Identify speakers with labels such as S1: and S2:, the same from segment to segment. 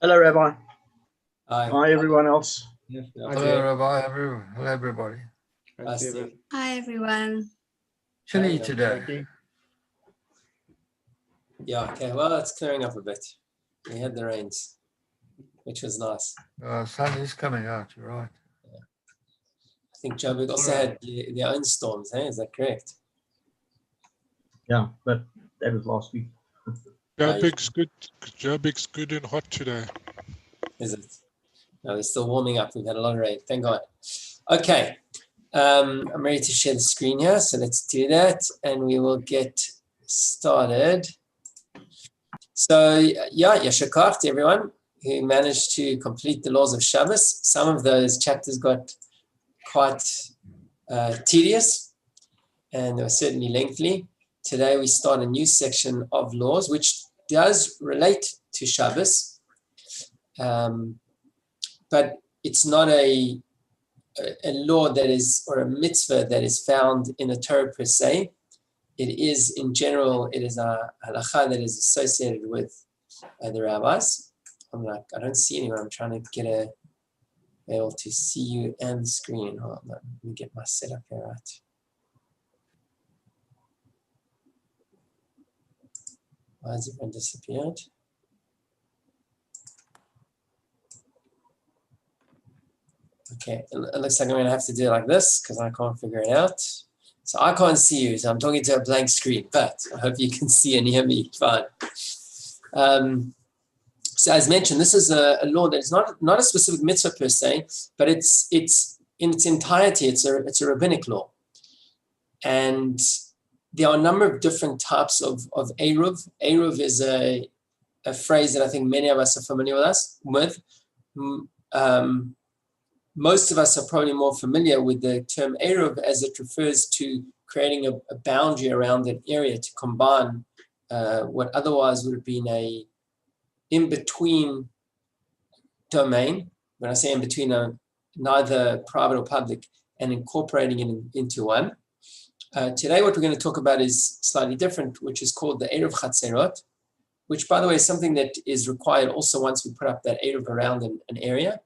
S1: Hello, Rabbi.
S2: Hi.
S1: Hi, everyone else.
S3: Hello, Rabbi. Hello, everybody.
S2: Hi, Steve.
S4: Hi, everyone.
S3: Chilly
S2: Hi,
S3: today.
S2: Yeah, okay. Well, it's clearing up a bit. We had the rains, which was nice.
S3: Sun is coming out, you're right.
S2: I think Joburg also had their own storms, eh? Is that correct?
S1: Yeah, but that was last week.
S5: Joburg's good. Joburg's good and hot today.
S2: Is it? No, we're still warming up. We've had a lot of rain. Thank God. Okay. I'm ready to share the screen here. So let's do that and we will get started. So yeah, Yasher Koach to everyone who managed to complete the laws of Shabbos. Some of those chapters got quite tedious and they were certainly lengthy. Today we start a new section of laws which does relate to Shabbos, but it's not a law that is, or a mitzvah that is found in the Torah per se. It is, in general, it is a halacha that is associated with the rabbis. I don't see anyone. I'm trying to be able to see you and the screen. Hold on, let me get my setup here right. Why has everyone disappeared? Okay, it looks like I'm going to have to do it like this because I can't figure it out. So I can't see you, so I'm talking to a blank screen, but I hope you can see and hear me fine. So as mentioned, this is a law that is not a specific mitzvah per se, but it's in its entirety, it's a rabbinic law. And there are a number of different types of Eiruv. Eiruv is a phrase that I think many of us are familiar with. Most of us are probably more familiar with the term Eiruv as it refers to creating a boundary around an area to combine what otherwise would have been a in-between domain. When I say in-between, neither private or public, and incorporating it into one. Today what we're going to talk about is slightly different, which is called the Eiruv Ch, which by the way is something that is required also once we put up that Eiruv around an area,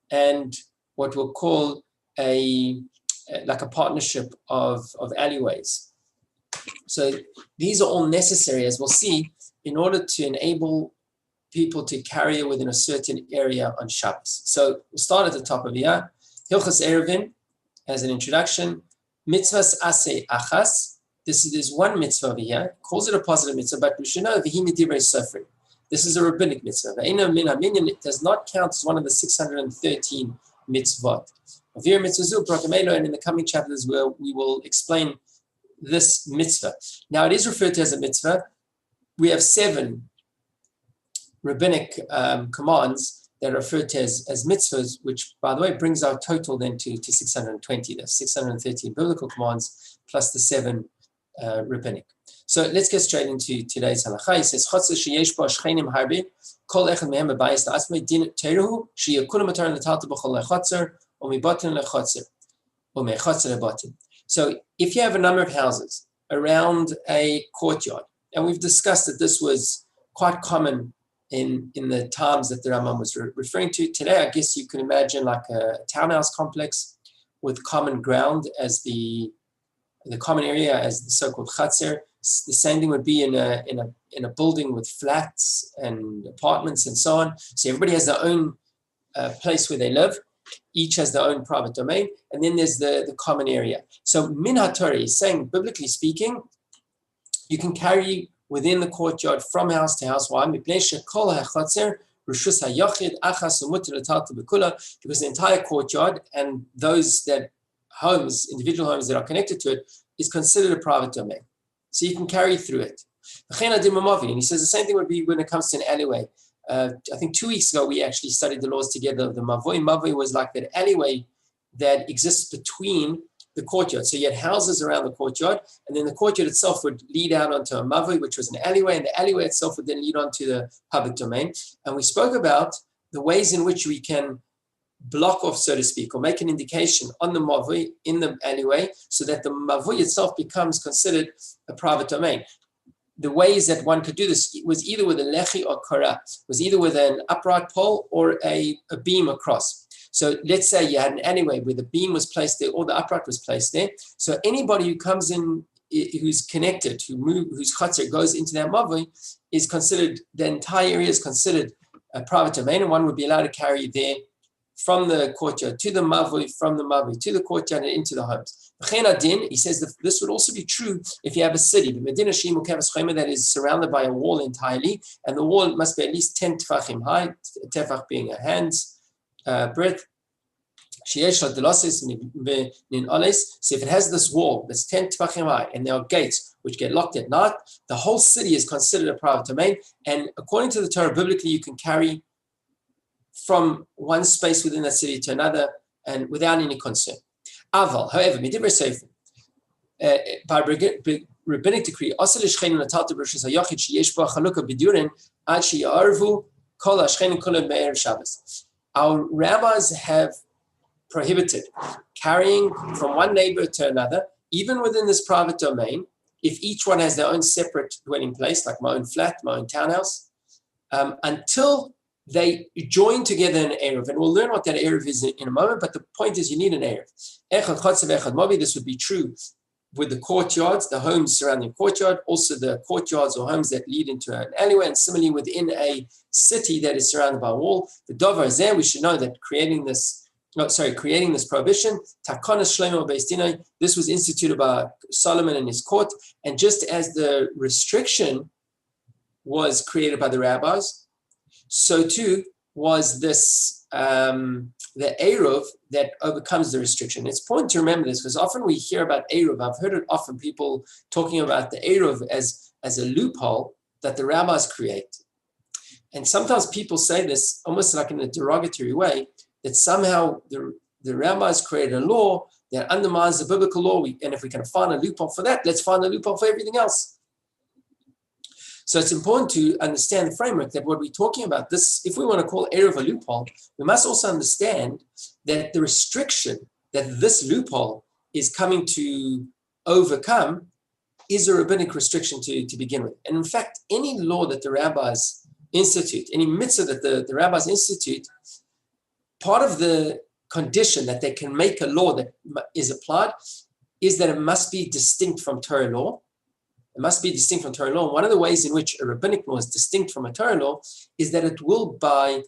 S2: and what we'll call like a partnership of alleyways. So these are all necessary, as we'll see, in order to enable people to carry within a certain area on Shabbos. So we'll start at the top of here. Hilchos Eruvin, as an introduction. Mitzvahs Aseh Achas. There's one mitzvah over here. Calls it a positive mitzvah, but we should know V'hi Midivrei Sofrim. This is a rabbinic mitzvah. It does not count as one of the 613 mitzvot. And in the coming chapters we will explain this mitzvah. Now it is referred to as a mitzvah. We have 7 rabbinic commands that are referred to as mitzvahs, which by the way brings our total then to 620. There's 613 biblical commands plus the 7 rabbinic. So let's get straight into today's halakha. It says, Chotzer sheyesh bo shchenim harbe, kol echad mehem bebayis la'asmei din teruhu, sheyakunu matar letalta b'chol lechotzer, or mibatin lechotzer, or mechotzer lebatin. So if you have a number of houses around a courtyard, and we've discussed that this was quite common in the times that the Rambam was referring to. Today, I guess you can imagine like a townhouse complex with common ground as the common area as the so-called chatzer. The same thing would be in a building with flats and apartments and so on. So everybody has their own place where they live. Each has their own private domain, and then there's the common area. So Min HaTorah is saying, biblically speaking, you can carry within the courtyard from house to house. Why? Because the entire courtyard and those individual homes that are connected to it, is considered a private domain. So you can carry through it. And he says the same thing would be when it comes to an alleyway. I think 2 weeks ago, we actually studied the laws together of the mavoi. Mavoi was like that alleyway that exists between the courtyard. So you had houses around the courtyard, and then the courtyard itself would lead out onto a mavoi, which was an alleyway, and the alleyway itself would then lead onto the public domain. And we spoke about the ways in which we can block off, so to speak, or make an indication on the mavoi in the alleyway so that the mavoi itself becomes considered a private domain. the ways that one could do this was either with a lechi or kara, was either with an upright pole or a beam across. So let's say you had an alleyway where the beam was placed there or the upright was placed there. So anybody who comes in, who's connected, whose chatzar goes into that mavoi, is considered, the entire area is considered a private domain, and one would be allowed to carry there from the courtyard to the mavoi, from the mavoi to the courtyard and into the homes. He says that this would also be true if you have a city, that is surrounded by a wall entirely, and the wall must be at least 10 tefachim high, tefach being a hand's breadth. So if it has this wall that's 10 tefachim high and there are gates which get locked at night, the whole city is considered a private domain. And according to the Torah, biblically, you can carry from one space within that city to another and without any concern. Aval, however, by rabbinic decree, our rabbis have prohibited carrying from one neighbor to another, even within this private domain, if each one has their own separate dwelling place, like my own flat, my own townhouse, until they join together in Eiruv. And we'll learn what that Eiruv is in a moment, but the point is you need an Eiruv. This would be true with the courtyards, the homes surrounding the courtyard, also the courtyards or homes that lead into an alleyway, and similarly within a city that is surrounded by a wall. The Dover is there. We should know that creating this prohibition, this was instituted by Solomon and his court, and just as the restriction was created by the rabbis, so too was this the Eiruv that overcomes the restriction. It's important to remember this because often we hear about Eiruv. I've heard it often, people talking about the Eiruv as a loophole that the rabbis create. And sometimes people say this almost like in a derogatory way, that somehow the rabbis created a law that undermines the biblical law. And if we can find a loophole for that, let's find a loophole for everything else. So it's important to understand the framework that what we're talking about, this, if we want to call Eiruv a loophole, we must also understand that the restriction that this loophole is coming to overcome is a rabbinic restriction to begin with. And in fact, any law that the rabbis institute, any mitzvah that the rabbis institute, part of the condition that they can make a law that is applied is that it must be distinct from Torah law. It must be distinct from Torah law. And one of the ways in which a rabbinic law is distinct from a Torah law is that it will, by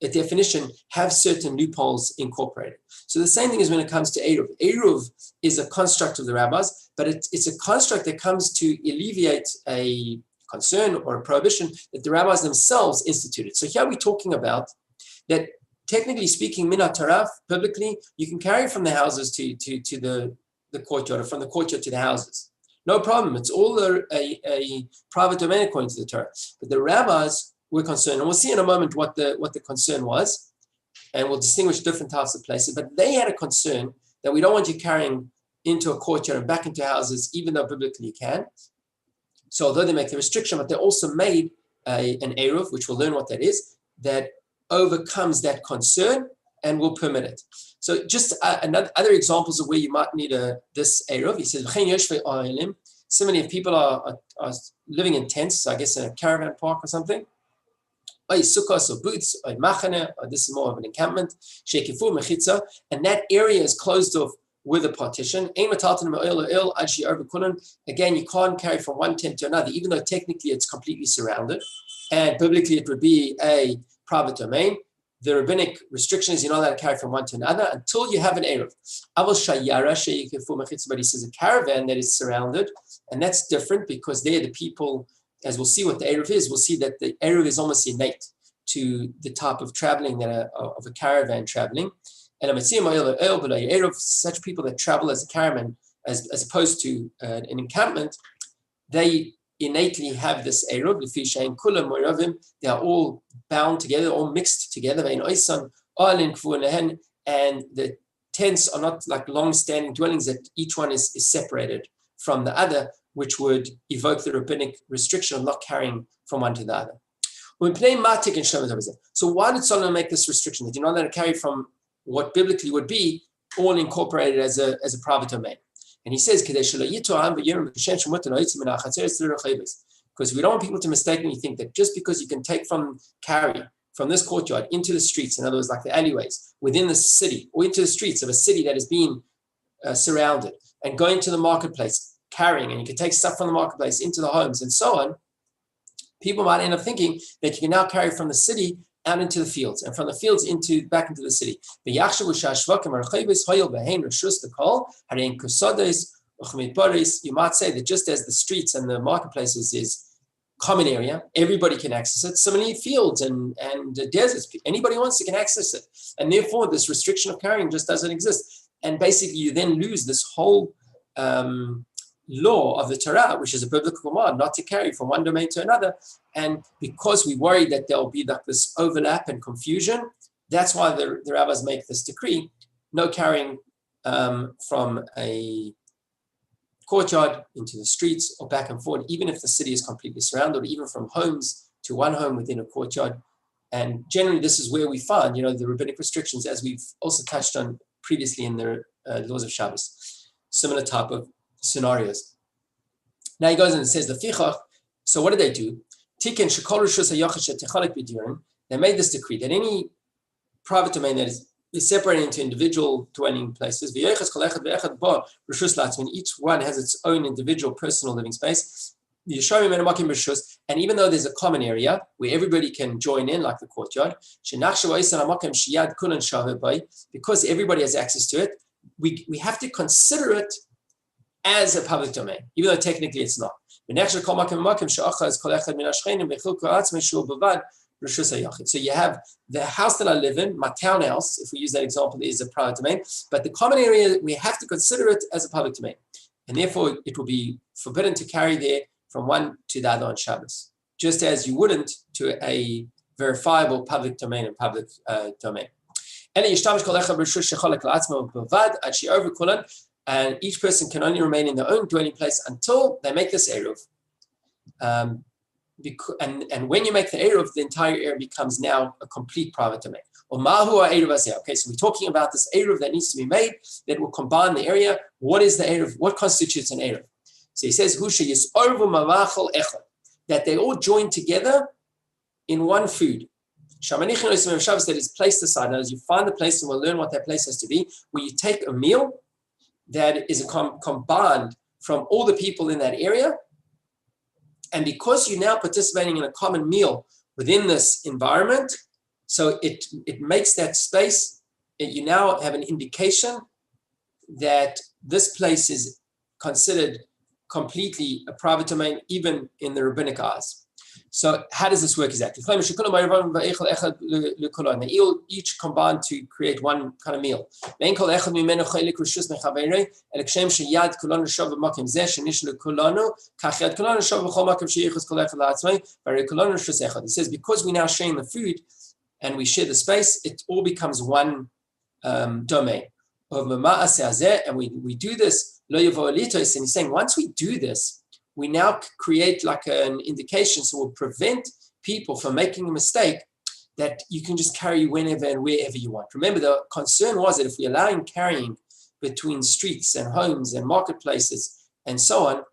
S2: a definition, have certain loopholes incorporated. So the same thing is when it comes to Eiruv. Eiruv is a construct of the rabbis, but it's a construct that comes to alleviate a concern or a prohibition that the rabbis themselves instituted. So here we're talking about that, technically speaking, minat taraf, biblically, you can carry from the houses to the courtyard, or from the courtyard to the houses. No problem. It's all a private domain according to the Torah. But the rabbis were concerned, and we'll see in a moment what the concern was, and we'll distinguish different types of places. But they had a concern that we don't want you carrying into a courtyard and back into houses, even though biblically you can. So although they make the restriction, but they also made an Eiruv, which we'll learn what that is, that overcomes that concern and will permit it. So just other examples of where you might need this Eiruv. He says, similarly, if people are living in tents, so I guess in a caravan park or something, or sukkahs or booths, or machane, or this is more of an encampment, and that area is closed off with a partition. Again, you can't carry from one tent to another, even though technically it's completely surrounded. And biblically, it would be a private domain. The rabbinic restriction is you're not allowed to carry from one to another until you have an Eiruv. But he says a caravan that is surrounded, and that's different because they're the people, as we'll see what the Eiruv is, we'll see that the Eiruv is almost innate to the type of traveling of a caravan traveling. And such people that travel as a caravan, as opposed to an encampment, they innately have this Eiruv. They are all bound together, all mixed together. And the tents are not like long-standing dwellings that each one is separated from the other, which would evoke the rabbinic restriction of not carrying from one to the other. So why did Solomon make this restriction that you're not allowed to carry from what biblically would be all incorporated as a private domain? And he says, because we don't want people to mistakenly think that just because you can take carry from this courtyard into the streets, in other words, like the alleyways within the city, or into the streets of a city that is being surrounded, and going to the marketplace carrying, and you can take stuff from the marketplace into the homes and so on, people might end up thinking that you can now carry from the city out into the fields, and from the fields back into the city. You might say that just as the streets and the marketplaces is common area, everybody can access it. Similarly, fields and deserts, anybody wants to can access it. And therefore, this restriction of carrying just doesn't exist. And basically, you then lose this whole law of the Torah, which is a biblical command, not to carry from one domain to another. And because we worry that there'll be like this overlap and confusion, that's why the rabbis make this decree: no carrying from a courtyard into the streets or back and forth, even if the city is completely surrounded, or even from homes to one home within a courtyard. And generally, this is where we find, the rabbinic restrictions, as we've also touched on previously in the laws of Shabbos, similar type of scenarios. Now he goes and says the fichach. So what did they do? They made this decree that any private domain that is separated into individual dwelling places, when each one has its own individual personal living space, and even though there's a common area where everybody can join in, like the courtyard, because everybody has access to it, we have to consider it as a public domain, even though technically it's not. So you have the house that I live in, my townhouse, if we use that example, is a private domain, but the common area, we have to consider it as a public domain. And therefore, it will be forbidden to carry there from one to the other on Shabbos, just as you wouldn't to a verifiable public domain and public domain. And each person can only remain in their own dwelling place until they make this Eiruv. And when you make the Eiruv, the entire area becomes now a complete private domain. Okay, so we're talking about this Eiruv that needs to be made that will combine the area. What is the Eiruv? What constitutes an Eiruv? So he says, that they all join together in one food. That is placed aside. Now, as you find the place, and we'll learn what that place has to be, where you take a meal that is combined from all the people in that area. And because you're now participating in a common meal within this environment, so it makes that space, you now have an indication that this place is considered completely a private domain, even in the rabbinic eyes. So how does this work exactly? They each combine to create one kind of meal. He says, because we're now sharing the food and we share the space, it all becomes one domain. And we do this, and he's saying, once we do this, we now create like an indication, so we'll prevent people from making a mistake that you can just carry whenever and wherever you want. Remember, the concern was that if we're allowing carrying between streets and homes and marketplaces and so on,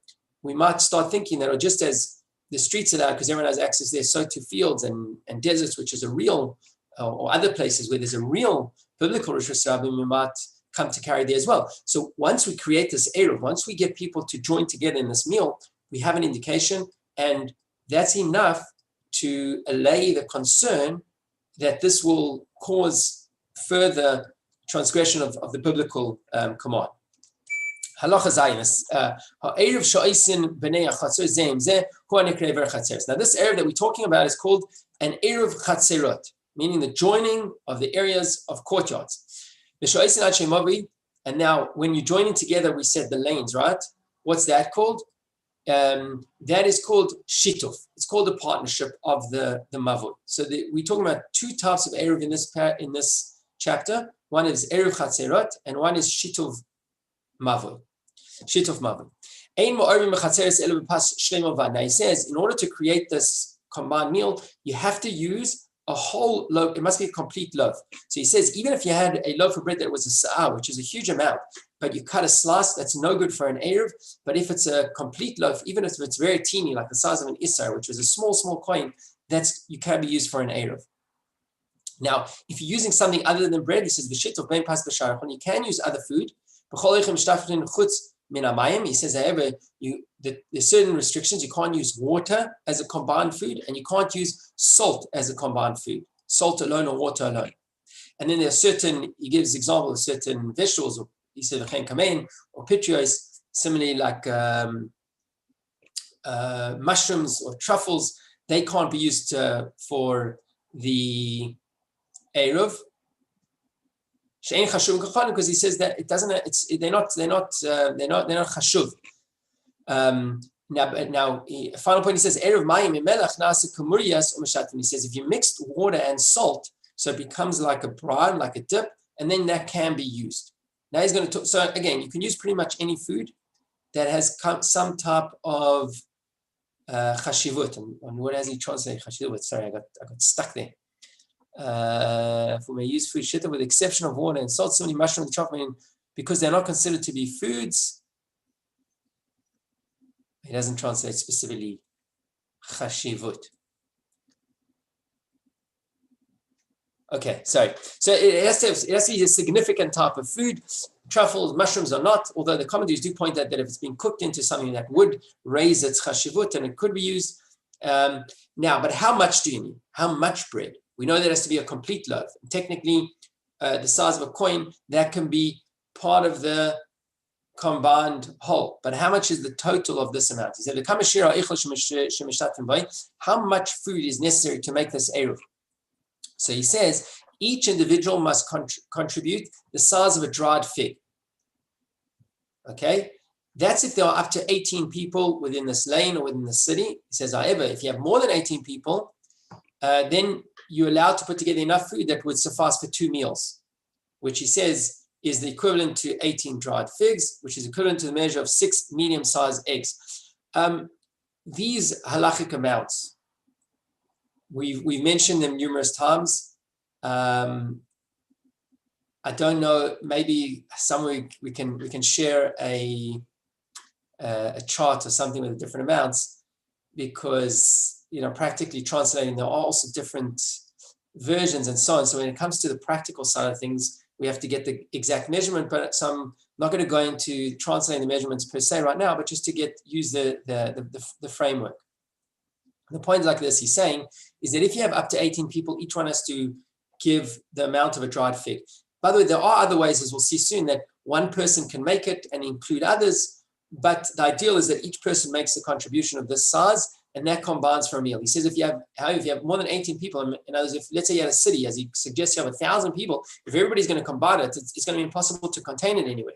S2: we might start thinking that, or just as the streets are allowed because everyone has access there, so to fields and deserts, which is a real, or other places where there's a real biblical Rosh Hashanah, we might come to carry there as well. So once we create this Eiruv, once we get people to join together in this meal, we have an indication, and that's enough to allay the concern that this will cause further transgression of the biblical command. Halacha Zaynis. Eiruv Sha'isen B'nei Chatzor Zeim Zeh Hu Anekre Ver Chatzeres. Now this area that we're talking about is called an Eiruv Chatzerot, meaning the joining of the areas of courtyards. And now when you're joining together, we said the lanes, right? What's that called? That is called shituf. It's called the partnership of the mavud. So we're talking about two types of Eiruv in this chapter. One is Eiruv Chatzerot and one is shituf mavud. Shituf mavud. Now he says, in order to create this combined meal, you have to use a whole loaf, it must be a complete loaf. So he says, even if you had a loaf of bread that was a sa'ah, which is a huge amount, but you cut a slice, that's no good for an Eiruv. But if it's a complete loaf, even if it's very teeny, like the size of an Isar, which is a small coin, you can be used for an Eiruv. Now, if you're using something other than bread, he says, you can use other food. He says, however, there's certain restrictions. You can't use water as a combined food, and you can't use salt as a combined food, salt alone or water alone. And then there are certain, he gives examples of certain vegetables, or he said, or pitrios, similarly like mushrooms or truffles, they can't be used for the Eiruv. Because he says that it doesn't. They're not chashuv. Now, final point. He says Eiruv mayim melach nasa kamuriyas u'mashatim. He says if you mixed water and salt, so it becomes like a brine, like a dip, and then that can be used. Now he's going to talk. So again, you can use pretty much any food that has some type of chashivut. And what has he translated chashivut? Sorry, I got stuck there. For may use food shita with the exception of water and salt, similarly mushroom and chocolate, because they're not considered to be foods. He doesn't translate specifically chashivut. Okay, sorry. So it has to be a significant type of food. Truffles, mushrooms are not, although the commentaries do point out that if it's been cooked into something that would raise its chashivut, and it could be used. Now, but how much do you need? How much bread? We know there has to be a complete loaf. Technically, the size of a coin, that can be part of the combined whole. But how much is the total of this amount? He said, how much food is necessary to make this Eiruv? So he says, each individual must contribute the size of a dried fig. Okay? That's if there are up to 18 people within this lane or within the city. He says, however, if you have more than 18 people, then you're allowed to put together enough food that would suffice for 2 meals, which he says is the equivalent to 18 dried figs, which is equivalent to the measure of 6 medium-sized eggs. These halachic amounts, we've mentioned them numerous times. I don't know, maybe somewhere we can share a chart or something with the different amounts, because practically translating, there are also different versions and so on. So when it comes to the practical side of things, we have to get the exact measurement. But so I'm not going to go into translating the measurements per se right now, but just to use the framework. The point like this he's saying is that if you have up to 18 people, each one has to give the amount of a dried fig. By the way, there are other ways, as we'll see soon, that one person can make it and include others. But the ideal is that each person makes a contribution of this size, and that combines for a meal. He says if you have more than 18 people, in other words, if let's say you had a city, as he suggests you have 1,000 people, if everybody's going to combine it, it's going to be impossible to contain it anyway.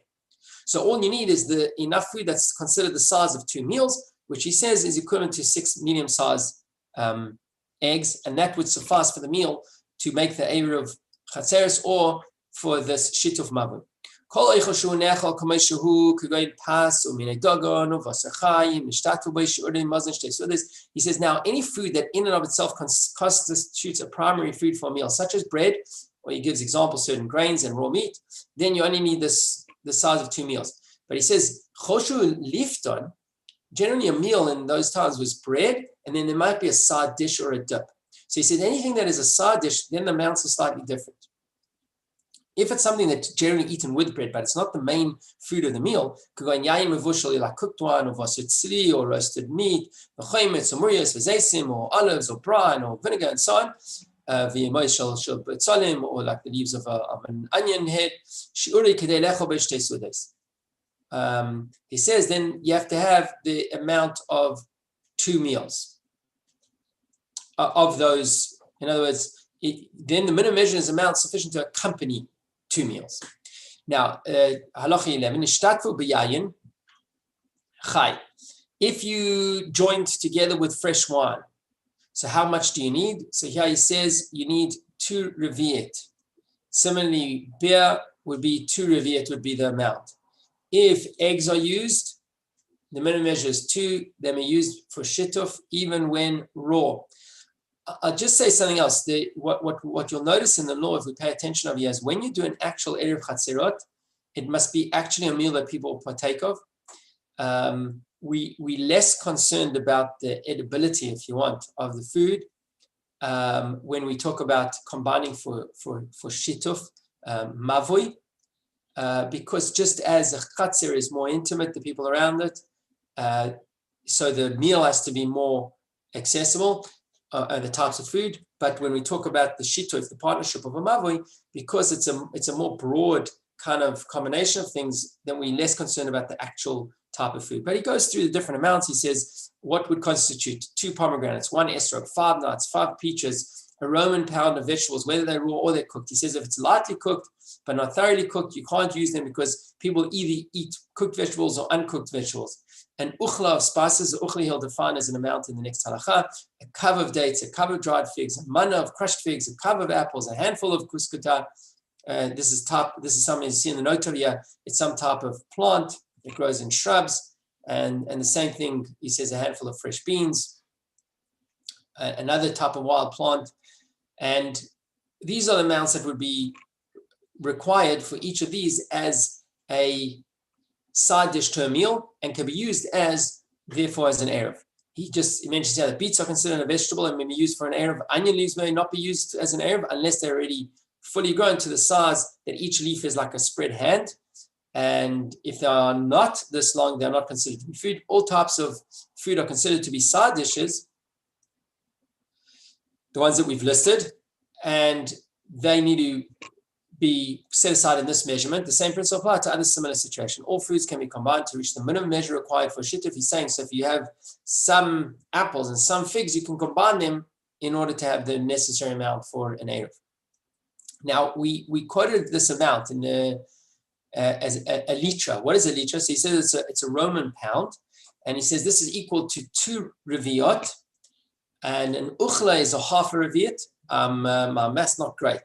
S2: So all you need is enough food that's considered the size of 2 meals, which he says is equivalent to 6 medium-sized eggs, and that would suffice for the meal to make the Eiruv Chatzeres or for this Shituf Mavun. He says, now any food that in and of itself constitutes a primary food for a meal, such as bread, or he gives examples, certain grains and raw meat, then you only need the size of 2 meals. But he says, Choshu Lifton, generally a meal in those times was bread, and then there might be a side dish or a dip. So he said anything that is a side dish, then the amounts are slightly different. If it's something that's generally eaten with bread, but it's not the main food of the meal, could go in yayin mevushal, like cooked wine, or vasetzli, or roasted meat, or chometz, or murias, or or olives, or brine, or vinegar, and so on. Or like the leaves of an onion head. He says then you have to have the amount of 2 meals of those. In other words, then the minimum measure is amount sufficient to accompany 2 meals. Now, halacha 11, ishtatvu b'yayin chai. If you joined together with fresh wine, so how much do you need? So here he says you need 2 revi'et. Similarly, beer would be 2 revi'et would be the amount. If eggs are used, the minimum measure is 2. They may be used for shituf even when raw. I'll just say something else. What you'll notice in the law, if we pay attention over here, is when you do an actual Erev Chatzerot, it must be actually a meal that people will partake of. We less concerned about the edibility, if you want, of the food when we talk about combining for shituf, mavui, because just as a chatzer is more intimate, the people around it, so the meal has to be more accessible, the types of food. But when we talk about the shituf, the partnership of a mavui, because it's a more broad kind of combination of things, then we're less concerned about the actual type of food. But he goes through the different amounts. He says what would constitute 2 pomegranates, 1 estrog, 5 nuts, 5 peaches, a Roman pound of vegetables, whether they're raw or they're cooked. He says if it's lightly cooked but not thoroughly cooked, you can't use them because people either eat cooked vegetables or uncooked vegetables. An uchla of spices, the uchla he'll define as an amount in the next halacha, a kav of dates, a kav of dried figs, a manna of crushed figs, a kav of apples, a handful of kuskuta. This is something you see in the note over here. It's some type of plant. It grows in shrubs, and the same thing, he says, a handful of fresh beans, another type of wild plant. And these are the amounts that would be required for each of these as a side dish to a meal and can be used therefore as an Erev. He mentions here that beets are considered a vegetable and may be used for an Erev. Onion leaves may not be used as an Erev unless they're already fully grown to the size that each leaf is like a spread hand. And if they are not this long, they're not considered to be food. All types of food are considered to be side dishes, the ones that we've listed, and they need to be set aside in this measurement. The same principle applies to other similar situations. All foods can be combined to reach the minimum measure required for shituf. He's saying, so if you have some apples and some figs, you can combine them in order to have the necessary amount for an Erev. Now, we quoted this amount in the as a litra. What is a litra? So he says it's a Roman pound, and he says this is equal to 2 reviot, and an uchla is a half a reviot. My math's not great,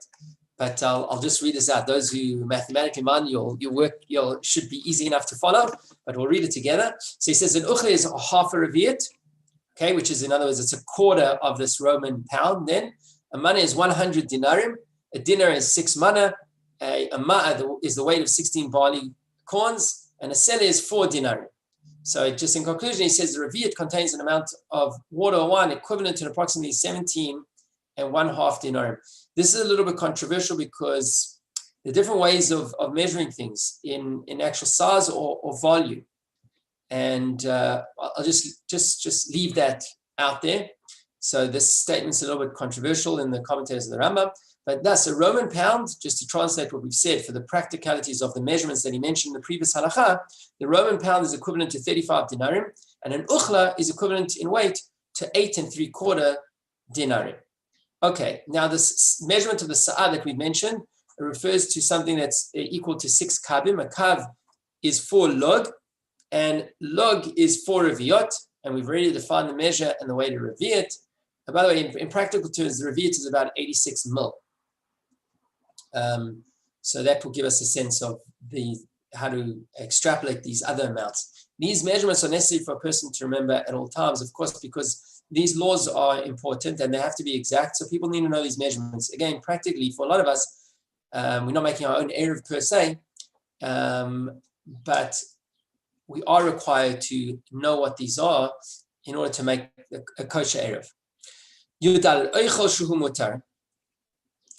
S2: but I'll just read this out. Those who mathematically mind, your work should be easy enough to follow, but we'll read it together. So he says an uchla is a half a reviot, okay, which is, in other words, it's a quarter of this Roman pound. Then a mana is 100 dinarim. A dinar is 6 mana. A ma'a is the weight of 16 barley corns, and a sela is 4 dinarim. So just in conclusion, he says the revi'at contains an amount of water or wine equivalent to approximately 17 1/2 dinarim. This is a little bit controversial because the different ways of measuring things in actual size or volume. And I'll just leave that out there. So this statement's a little bit controversial in the commentators of the Rambam. But thus, a Roman pound, just to translate what we've said for the practicalities of the measurements that he mentioned in the previous halakha, the Roman pound is equivalent to 35 dinarim, and an uchla is equivalent in weight to 8 3/4 dinarim. Okay, now this measurement of the sa'ah that we mentioned refers to something that's equal to 6 kavim. A kav is 4 log, and log is 4 reviot, and we've already defined the measure and the way to reviot. And by the way, in practical terms, the reviot is about 86 mil. So that will give us a sense of how to extrapolate these other amounts. These measurements are necessary for a person to remember at all times, of course, because these laws are important and they have to be exact. So people need to know these measurements. Again, practically, for a lot of us, we're not making our own Erev per se, but we are required to know what these are in order to make a kosher Erev. Yudal oichel shuhu mutar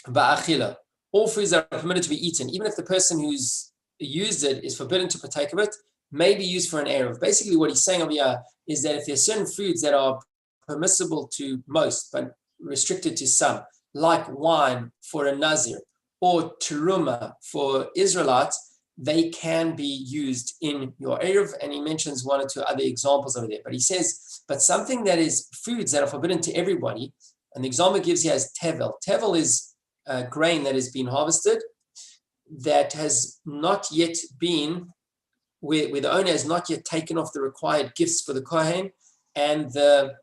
S2: ba'achila. All foods that are permitted to be eaten, even if the person who's used it is forbidden to partake of it, may be used for an Erev. Basically, what he's saying over here is that if there are certain foods that are permissible to most, but restricted to some, like wine for a Nazir, or teruma for Israelites, they can be used in your Erev, and he mentions 1 or 2 other examples over there. But he says, but something that is foods that are forbidden to everybody, and the example he gives here is tevel. Tevel is grain that has been harvested that has not yet been, where the owner has not yet taken off the required gifts for the Kohen and the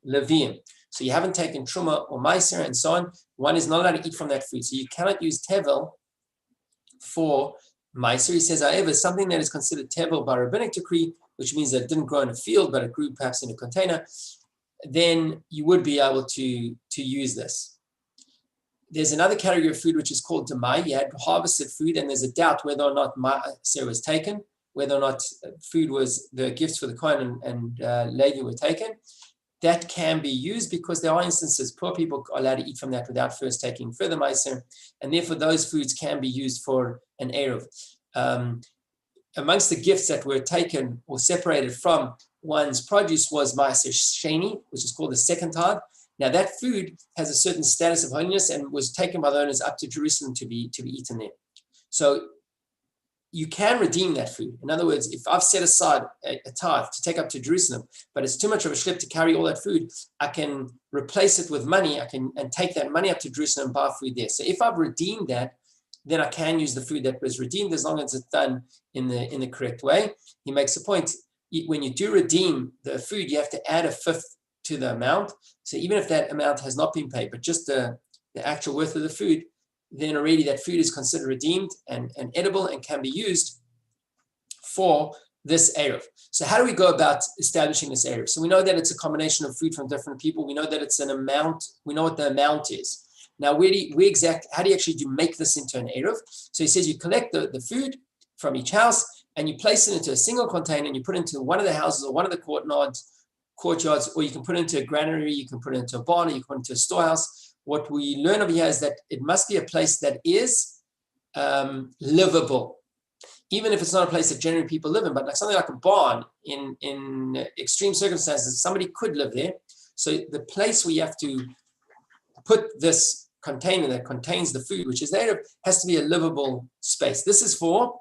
S2: Levium. So you haven't taken Truma or Meiser and so on. One is not allowed to eat from that food. So you cannot use Tevel for Meiser. He says, however, something that is considered Tevel by rabbinic decree, which means that it didn't grow in a field, but it grew perhaps in a container, then you would be able to use this. There's another category of food which is called demai. You had harvested food, and there's a doubt whether or not maaser was taken, whether or not food was, the gifts for the Kohen and Levi were taken. That can be used because there are instances poor people are allowed to eat from that without first taking further maaser, and therefore those foods can be used for an Eiruv. Amongst the gifts that were taken or separated from one's produce was maaser sheni, which is called the second tithe. Now that food has a certain status of holiness and was taken by the owners up to Jerusalem to be eaten there. So you can redeem that food. In other words, if I've set aside a tithe to take up to Jerusalem, but it's too much of a schlep to carry all that food, I can replace it with money. And take that money up to Jerusalem and buy food there. So if I've redeemed that, then I can use the food that was redeemed as long as it's done in the correct way. He makes a point. When you do redeem the food, you have to add a fifth to the amount. So even if that amount has not been paid, but just the actual worth of the food, then already that food is considered redeemed and edible and can be used for this Eiruv. So how do we go about establishing this Eiruv? So we know that it's a combination of food from different people. We know that it's an amount. We know what the amount is. Now, how do you actually make this into an Eiruv? So he says you collect the food from each house and you place it into a single container and you put it into one of the houses or one of the courtyards, or you can put it into a granary, you can put it into a barn, or you can put it into a storehouse. What we learn over here is that it must be a place that is livable, even if it's not a place that generally people live in, but like something like a barn in extreme circumstances, somebody could live there. So the place where you have to put this container that contains the food, which is Eiruv, has to be a livable space. This is for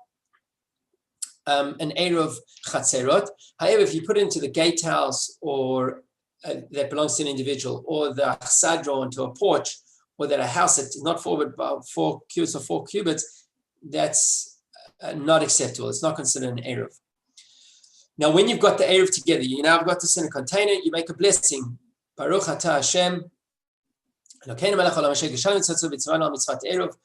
S2: an Eiruv Chatzerot. However, if you put it into the gatehouse or that belongs to an individual, or the chsadra into a porch, or that a house that is not forward about 4 cubits or 4 cubits, that's not acceptable. It's not considered an Eiruv. Now, when you've got the Eiruv together, you now have got this in a container, you make a blessing. Baruch atah Hashem, Elokeinu melech haolam asher geshalnu tzatzu v'tzivanu al mitzvat Eiruv.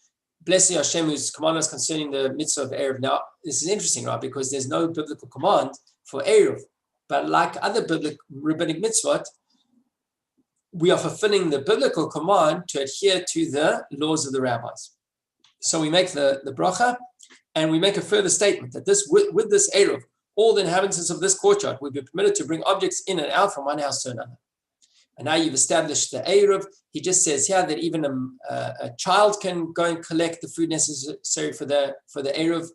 S2: Bless you, Hashem, who's commanded us concerning the mitzvah of Eiruv. Now, this is interesting, right? Because there's no biblical command for Eiruv. But like other rabbinic mitzvot, we are fulfilling the biblical command to adhere to the laws of the rabbis. So we make the bracha, and we make a further statement that with this Eiruv, all the inhabitants of this courtyard will be permitted to bring objects in and out from one house to another. And now you've established the Eiruv. He just says here that even a child can go and collect the food necessary for the Eiruv.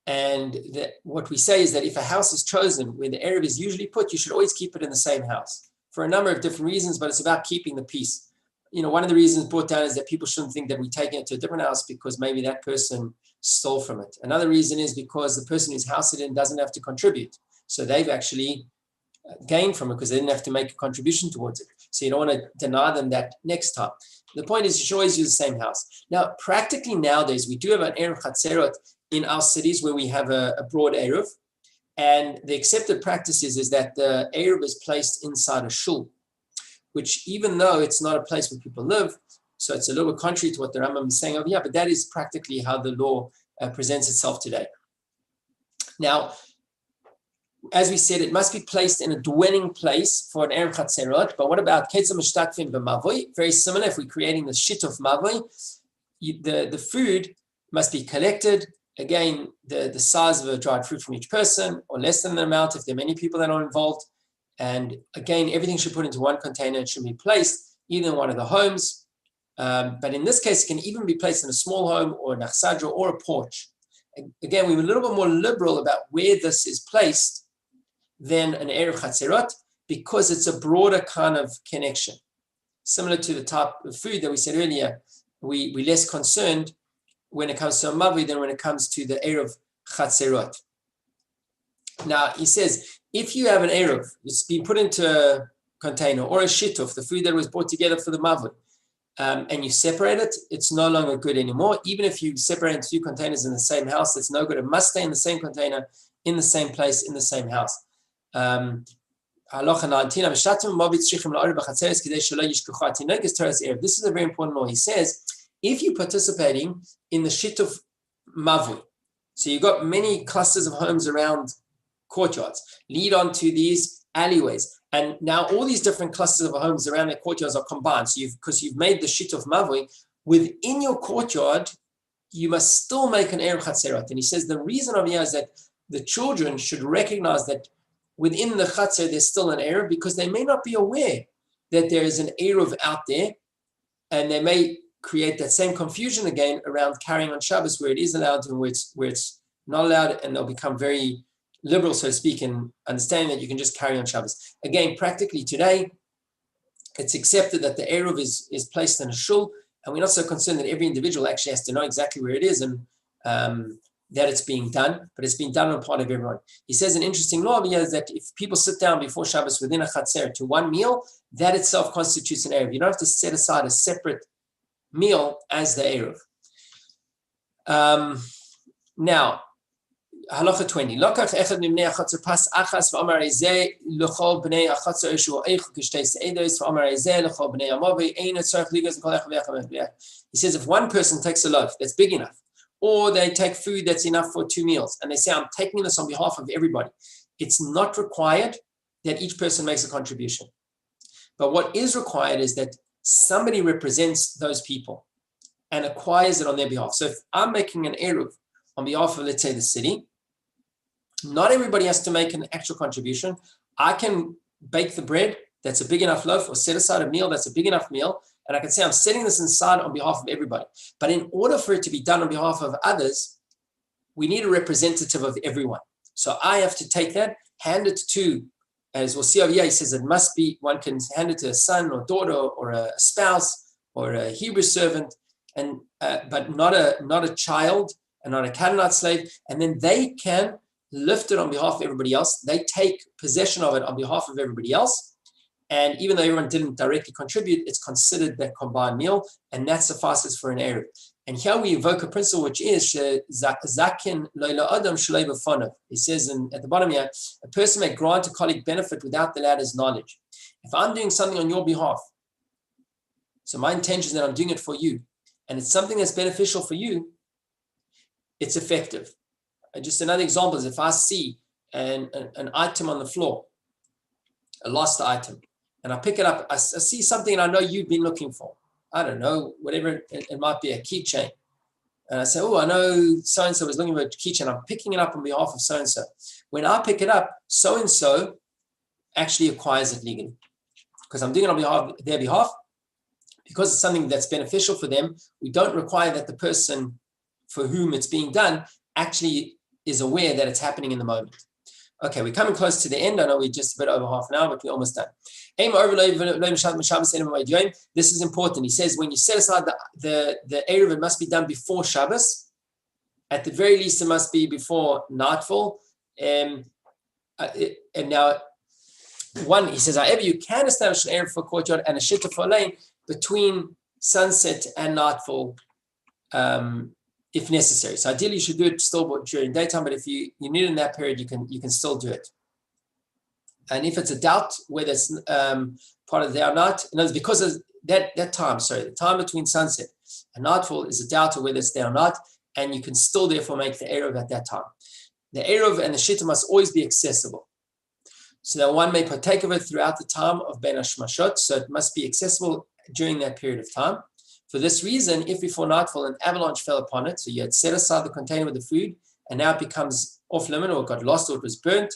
S2: And what we say is that if a house is chosen where the Eiruv is usually put, you should always keep it in the same house for a number of different reasons, but it's about keeping the peace. One of the reasons brought down is that people shouldn't think that we're taking it to a different house because maybe that person stole from it. Another reason is because the person whose house it in doesn't have to contribute. So they've actually gained from it because they didn't have to make a contribution towards it. So you don't want to deny them that next time. The point is you should always use the same house. Now, practically nowadays, we do have an Eiruv Chatzerot in our cities where we have a broad Eiruv. And the accepted practice is that the Eiruv is placed inside a shul, which even though it's not a place where people live, so it's a little bit contrary to what the Rambam is saying over here, but that is practically how the law presents itself today. Now, as we said, it must be placed in a dwelling place for an Eiruv Chatzerot, but what about Ketzah Mishtakfim b'Mavoi? Very similar, if we're creating the Shituf Mavoi, the food must be collected. Again, the size of a dried fruit from each person, or less than the amount if there are many people that are involved. And again, everything should put into one container. It should be placed either in one of the homes. But in this case, it can even be placed in a small home or a chsadra or a porch. Again, we were a little bit more liberal about where this is placed than an Eiruv Chatzerot because it's a broader kind of connection. Similar to the type of food that we said earlier, we're less concerned when it comes to a Mavi than when it comes to the Eiruv Chatzerot. Now, he says, if you have an Eiruv, it's been put into a container, or a Shituf, the food that was brought together for the Mavi, and you separate it, it's no longer good anymore. Even if you separate into 2 containers in the same house, it's no good. It must stay in the same container, in the same place, in the same house. Halacha 19, this is a very important law. He says, if you're participating in the Shituf Mavui, so you've got many clusters of homes around courtyards, lead onto these alleyways. And now all these different clusters of homes around their courtyards are combined. So because you've made the shit of Mavoi, within your courtyard, you must still make an Eiruv Chatzerot. And he says the reason of here is that the children should recognize that within the Chatzer there's still an Eiruv, because they may not be aware that there is an Eiruv out there, and they may create that same confusion again around carrying on Shabbos, where it is allowed and where it's not allowed, and they'll become very liberal, so to speak, in understanding that you can just carry on Shabbos. Again, practically today, it's accepted that the Eiruv is placed in a shul, and we're not so concerned that every individual actually has to know exactly where it is and that it's being done, but it's being done on part of everyone. He says an interesting law here is that if people sit down before Shabbos within a Chatzer to one meal, that itself constitutes an Eiruv. You don't have to set aside a separate meal as the Eiruv. Now, Halacha 20. Lokach echad mimnei achatzer pas achas v'amar ezeh l'chol bnei achatzer eshu eichu kishtei se'edos v'amar ezeh l'chol bnei amovi ein etzarech ligas l'kol echad v'echad v'echad. He says if one person takes a loaf that's big enough, or they take food that's enough for 2 meals, and they say, I'm taking this on behalf of everybody, it's not required that each person makes a contribution. But what is required is that somebody represents those people and acquires it on their behalf. So if I'm making an Eiruv on behalf of, let's say, the city, not everybody has to make an actual contribution. I can bake the bread that's a big enough loaf, or set aside a meal that's a big enough meal, and I can say I'm setting this aside on behalf of everybody. But in order for it to be done on behalf of others, we need a representative of everyone. So I have to take that, hand it to, as we'll see over here, he says it must be, one can hand it to a son or daughter or a spouse or a Hebrew servant, and but not a child and not a Canaanite slave, and then they can lift it on behalf of everybody else. They take possession of it on behalf of everybody else. And even though everyone didn't directly contribute, it's considered that combined meal, and that suffices for an Eiruv. And here we invoke a principle which is zakin lo'ila adam shalei b'fanav. He says at the bottom here, a person may grant a colleague benefit without the latter's knowledge. If I'm doing something on your behalf, so my intention is that I'm doing it for you, and it's something that's beneficial for you, it's effective. Just another example is if I see an item on the floor, a lost item, and I pick it up, I see something and I know you've been looking for. I don't know, whatever, it might be a keychain. And I say, oh, I know so-and-so was looking for a keychain. I'm picking it up on behalf of so-and-so. When I pick it up, so-and-so actually acquires it legally, because I'm doing it on their behalf. Because it's something that's beneficial for them, we don't require that the person for whom it's being done actually is aware that it's happening in the moment. Okay, we're coming close to the end. I know we're just a bit over half an hour, but we're almost done. This is important. He says when you set aside the Eiruv, it must be done before Shabbos. At the very least, it must be before nightfall. And now, one, he says, however, you can establish an Eiruv for courtyard and a shitta for lane between sunset and nightfall, if necessary. So ideally, you should do it still during daytime, but if you need it in that period, you can still do it. And if it's a doubt whether it's part of the day or not, in other words, because of that time, the time between sunset and nightfall is a doubt of whether it's there or not, and you can still therefore make the Eiruv at that time. The Eiruv and the Shitta must always be accessible, so that one may partake of it throughout the time of Ben Hashmashot, so it must be accessible during that period of time. For this reason, if before nightfall an avalanche fell upon it, so you had set aside the container with the food, and now it becomes off limit, or it got lost, or it was burnt,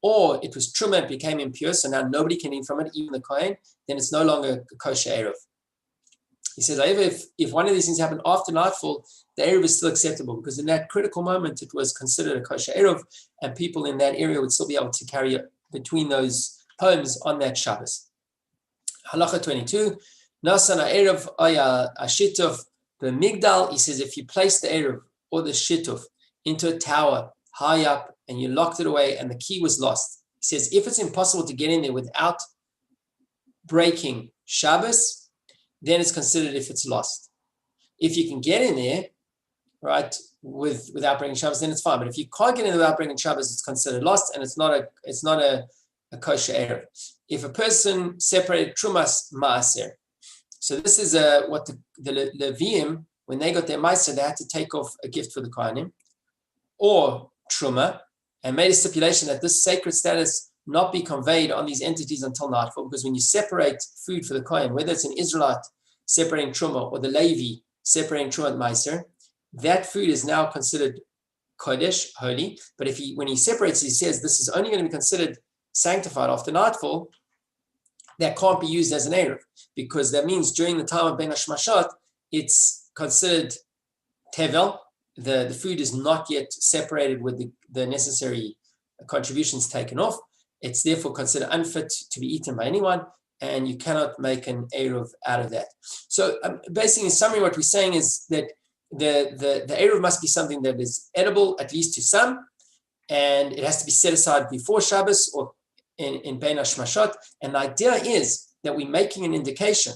S2: or it was truma, it became impure, so now nobody can eat from it, even the kohen, then it's no longer a kosher Eiruv. He says, however, if one of these things happened after nightfall, the Eiruv is still acceptable, because in that critical moment, it was considered a kosher Eiruv, and people in that area would still be able to carry it between those homes on that Shabbos. Halacha 22, Nasan Eiruv aya ashituf b'migdal. He says, if you place the Eiruv or the shituf into a tower high up and you locked it away and the key was lost, he says, if it's impossible to get in there without breaking Shabbos, then it's considered if it's lost. If you can get in there, right, without breaking Shabbos, then it's fine. But if you can't get in there without breaking Shabbos, it's considered lost, and it's not a kosher Eiruv. If a person separated Trumas Maaser, so this is what the Leviim, when they got their Maaser, they had to take off a gift for the Kohanim, or Truma, and made a stipulation that this sacred status not be conveyed on these entities until nightfall, because when you separate food for the Kohen, whether it's an Israelite separating Truma or the Levi separating Truma and Meiser, that food is now considered Kodesh, holy. But when he separates, he says this is only going to be considered sanctified after nightfall. That can't be used as an Eruv, because that means during the time of Ben Hashmashat, it's considered Tevel. The food is not yet separated with the necessary contributions taken off. It's therefore considered unfit to be eaten by anyone, and you cannot make an Eruv out of that. So basically, in summary, what we're saying is that the Eruv must be something that is edible, at least to some, and it has to be set aside before Shabbos or in Bein Hashmashat. And the idea is that we're making an indication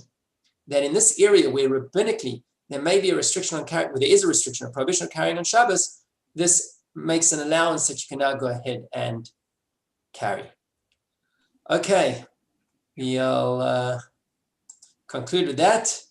S2: that in this area where rabbinically there may be a restriction on carrying, where there is a restriction, a prohibition of carrying on Shabbos, this makes an allowance that you can now go ahead and carry. Okay, we'll conclude with that.